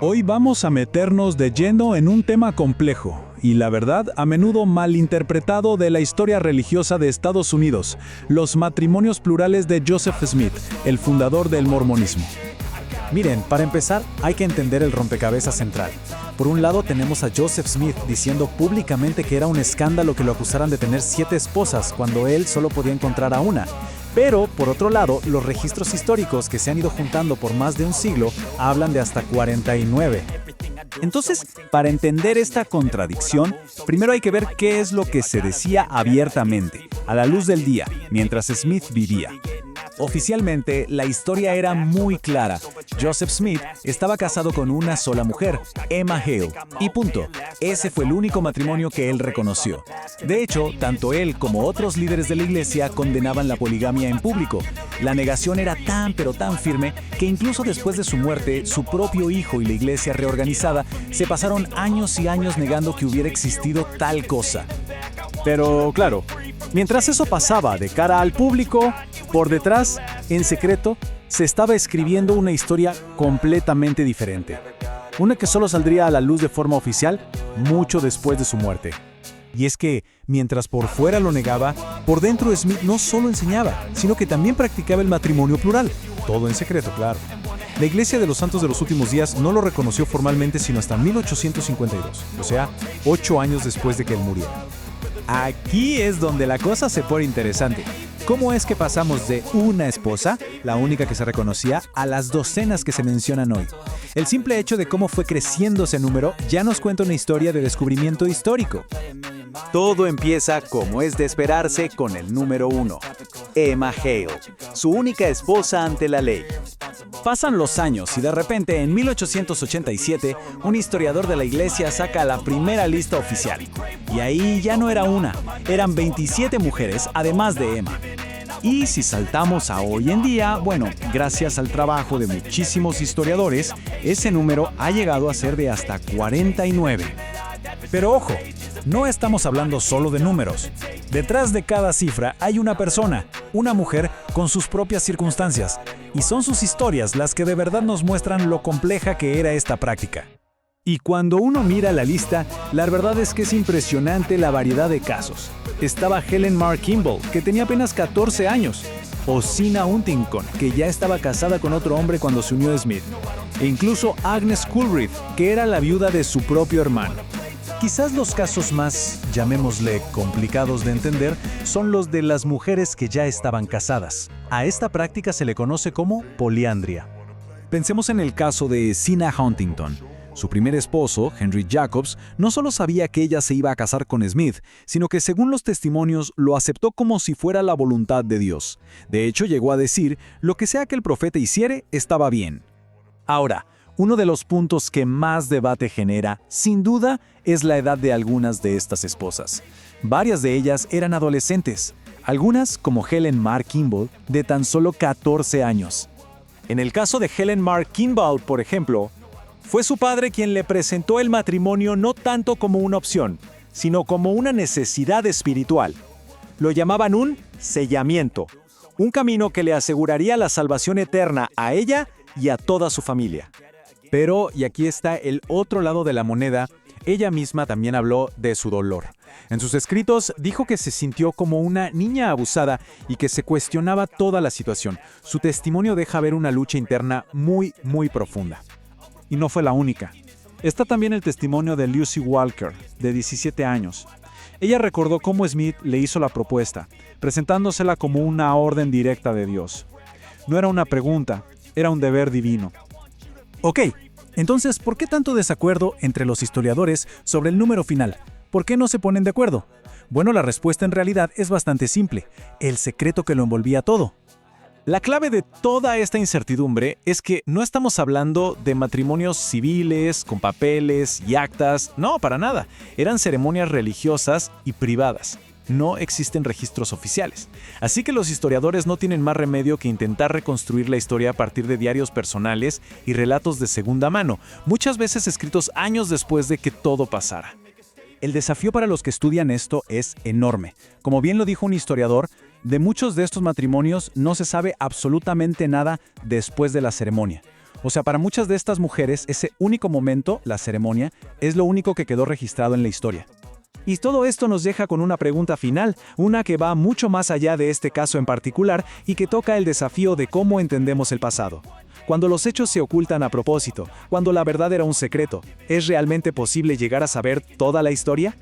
Hoy vamos a meternos de lleno en un tema complejo y, la verdad, a menudo malinterpretado de la historia religiosa de Estados Unidos, los matrimonios plurales de Joseph Smith, el fundador del mormonismo. Miren, para empezar, hay que entender el rompecabezas central. Por un lado tenemos a Joseph Smith diciendo públicamente que era un escándalo que lo acusaran de tener 7 esposas cuando él solo podía encontrar a una. Pero, por otro lado, los registros históricos que se han ido juntando por más de un siglo hablan de hasta 49. Entonces, para entender esta contradicción, primero hay que ver qué es lo que se decía abiertamente, a la luz del día, mientras Smith vivía. Oficialmente, la historia era muy clara. Joseph Smith estaba casado con una sola mujer, Emma Hale, y punto. Ese fue el único matrimonio que él reconoció. De hecho, tanto él como otros líderes de la iglesia condenaban la poligamia en público. La negación era tan pero tan firme que incluso después de su muerte, su propio hijo y la iglesia reorganizada se pasaron años y años negando que hubiera existido tal cosa. Pero, claro, mientras eso pasaba de cara al público, por detrás, en secreto, se estaba escribiendo una historia completamente diferente. Una que solo saldría a la luz de forma oficial mucho después de su muerte. Y es que, mientras por fuera lo negaba, por dentro Smith no solo enseñaba, sino que también practicaba el matrimonio plural. Todo en secreto, claro. La Iglesia de los Santos de los Últimos Días no lo reconoció formalmente sino hasta 1852, o sea, 8 años después de que él muriera. Aquí es donde la cosa se pone interesante. ¿Cómo es que pasamos de una esposa, la única que se reconocía, a las docenas que se mencionan hoy? El simple hecho de cómo fue creciendo ese número ya nos cuenta una historia de descubrimiento histórico. Todo empieza, como es de esperarse, con el número 1, Emma Hale, su única esposa ante la ley. Pasan los años y de repente, en 1887, un historiador de la iglesia saca la primera lista oficial. Y ahí ya no era una, eran 27 mujeres, además de Emma. Y si saltamos a hoy en día, bueno, gracias al trabajo de muchísimos historiadores, ese número ha llegado a ser de hasta 49. Pero ojo, no estamos hablando solo de números. Detrás de cada cifra hay una persona, una mujer con sus propias circunstancias, y son sus historias las que de verdad nos muestran lo compleja que era esta práctica. Y cuando uno mira la lista, la verdad es que es impresionante la variedad de casos. Estaba Helen Mar Kimball, que tenía apenas 14 años, o Sina Huntington, que ya estaba casada con otro hombre cuando se unió a Smith, e incluso Agnes Coolbrith, que era la viuda de su propio hermano. Quizás los casos más, llamémosle, complicados de entender, son los de las mujeres que ya estaban casadas. A esta práctica se le conoce como poliandria. Pensemos en el caso de Sina Huntington. Su primer esposo, Henry Jacobs, no solo sabía que ella se iba a casar con Smith, sino que según los testimonios lo aceptó como si fuera la voluntad de Dios. De hecho, llegó a decir, lo que sea que el profeta hiciere, estaba bien. Ahora, uno de los puntos que más debate genera, sin duda, es la edad de algunas de estas esposas. Varias de ellas eran adolescentes, algunas, como Helen Mar Kimball, de tan solo 14 años. En el caso de Helen Mar Kimball, por ejemplo, fue su padre quien le presentó el matrimonio no tanto como una opción, sino como una necesidad espiritual. Lo llamaban un sellamiento, un camino que le aseguraría la salvación eterna a ella y a toda su familia. Pero, y aquí está el otro lado de la moneda, ella misma también habló de su dolor. En sus escritos dijo que se sintió como una niña abusada y que se cuestionaba toda la situación. Su testimonio deja ver una lucha interna muy, muy profunda. Y no fue la única. Está también el testimonio de Lucy Walker, de 17 años. Ella recordó cómo Smith le hizo la propuesta, presentándosela como una orden directa de Dios. No era una pregunta, era un deber divino. Ok, entonces, ¿por qué tanto desacuerdo entre los historiadores sobre el número final? ¿Por qué no se ponen de acuerdo? Bueno, la respuesta en realidad es bastante simple: el secreto que lo envolvía todo. La clave de toda esta incertidumbre es que no estamos hablando de matrimonios civiles, con papeles y actas, no, para nada. Eran ceremonias religiosas y privadas. No existen registros oficiales. Así que los historiadores no tienen más remedio que intentar reconstruir la historia a partir de diarios personales y relatos de segunda mano, muchas veces escritos años después de que todo pasara. El desafío para los que estudian esto es enorme. Como bien lo dijo un historiador, de muchos de estos matrimonios no se sabe absolutamente nada después de la ceremonia. O sea, para muchas de estas mujeres, ese único momento, la ceremonia, es lo único que quedó registrado en la historia. Y todo esto nos deja con una pregunta final, una que va mucho más allá de este caso en particular y que toca el desafío de cómo entendemos el pasado. Cuando los hechos se ocultan a propósito, cuando la verdad era un secreto, ¿es realmente posible llegar a saber toda la historia?